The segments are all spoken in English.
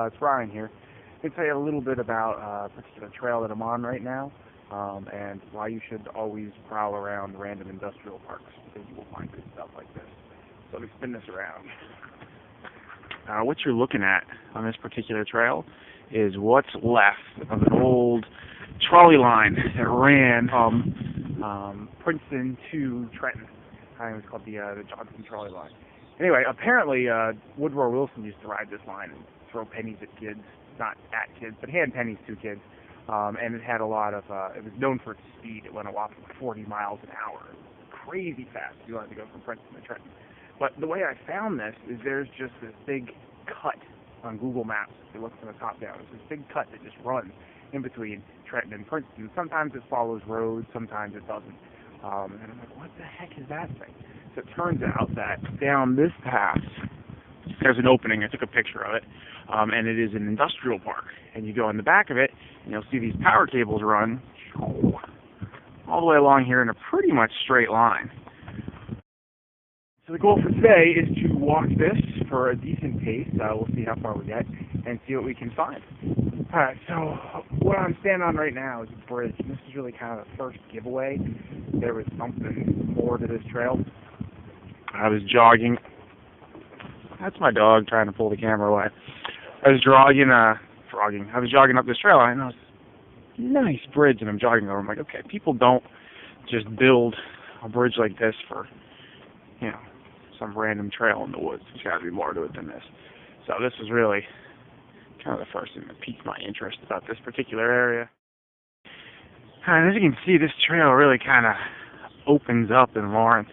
It's Ryan here. I'm going to tell you a little bit about a particular trail that I'm on right now, and why you should always prowl around random industrial parks, because you will find good stuff like this. So let me spin this around. What you're looking at on this particular trail is what's left of an old trolley line that ran from Princeton to Trenton. It was called the Johnson Trolley Line. Anyway, apparently Woodrow Wilson used to ride this line and throw pennies at kids. Not at kids, but hand pennies to kids. And it had a lot of, it was known for its speed. It went a lot from 40 miles an hour. Crazy fast if you wanted to go from Princeton to Trenton. But the way I found this is there's just this big cut on Google Maps. If you look from the top down, there's this big cut that just runs in between Trenton and Princeton. Sometimes it follows roads, sometimes it doesn't. And I'm like, what the heck is that thing? So it turns out that down this path, there's an opening. I took a picture of it, and it is an industrial park. And you go in the back of it, and you'll see these power cables run all the way along here in a pretty much straight line. So the goal for today is to walk this for a decent pace. We'll see how far we get and see what we can find. Alright, so what I'm standing on right now is a bridge, and this is really kind of the first giveaway. There was something more to this trail. I was jogging. That's my dog trying to pull the camera away. I was jogging up this trail, and I was nice bridge, and I'm jogging over. I'm like, okay, people don't just build a bridge like this for, you know, some random trail in the woods. There's got to be more to it than this. So this is really kind of the first thing that piqued my interest about this particular area. And as you can see, this trail really kind of opens up in Lawrence.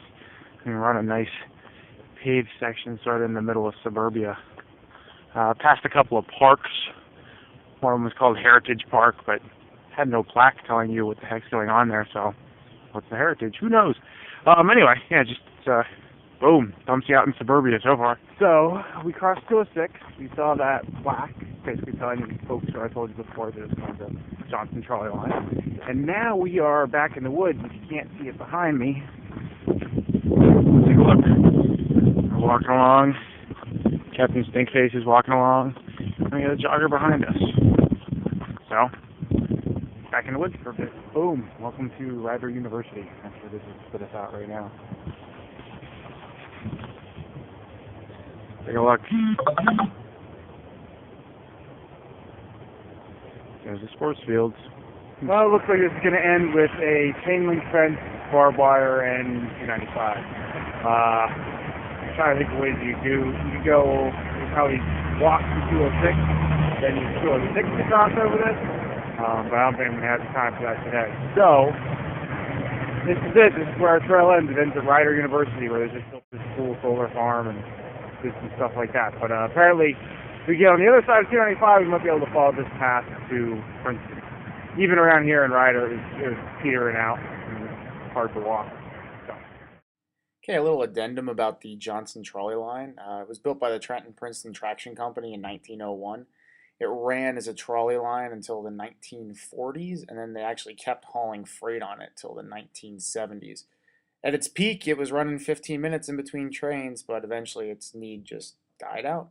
You can run a nice paved section sort of in the middle of suburbia. Past a couple of parks. One of them was called Heritage Park, but had no plaque telling you what the heck's going on there, so what's the heritage? Who knows? Anyway, yeah, just boom, dumps you out in suburbia so far. So we crossed 206. We saw that plaque, basically telling you folks who I told you before that it's on the Johnson Trolley Line. And now we are back in the woods. If you can't see it behind me, take a look. We're walking along. Captain Stinkface is walking along. And we got a jogger behind us. So, back in the woods for a bit. Boom. Welcome to Rider University. That's where this is spit us out right now. Take a look. There's the sports fields. Well, it looks like this is going to end with a chain link fence, barbed wire, and 295. I'm trying to think of ways you do. You go, you probably walk to 206, then you 206 to cross over this. But I don't think I'm going to have the time for that today. So, this is it. This is where our trail ends. It ends at Rider University, where there's just this cool solar farm and some stuff like that. But apparently, if we get on the other side of 295, we might be able to follow this path to Princeton. Even around here in Rider, it's petering out. It's hard to walk. So. Okay, a little addendum about the Johnson Trolley Line. It was built by the Trenton Princeton Traction Company in 1901. It ran as a trolley line until the 1940s, and then they actually kept hauling freight on it till the 1970s. At its peak, it was running 15 minutes in between trains, but eventually its need just died out.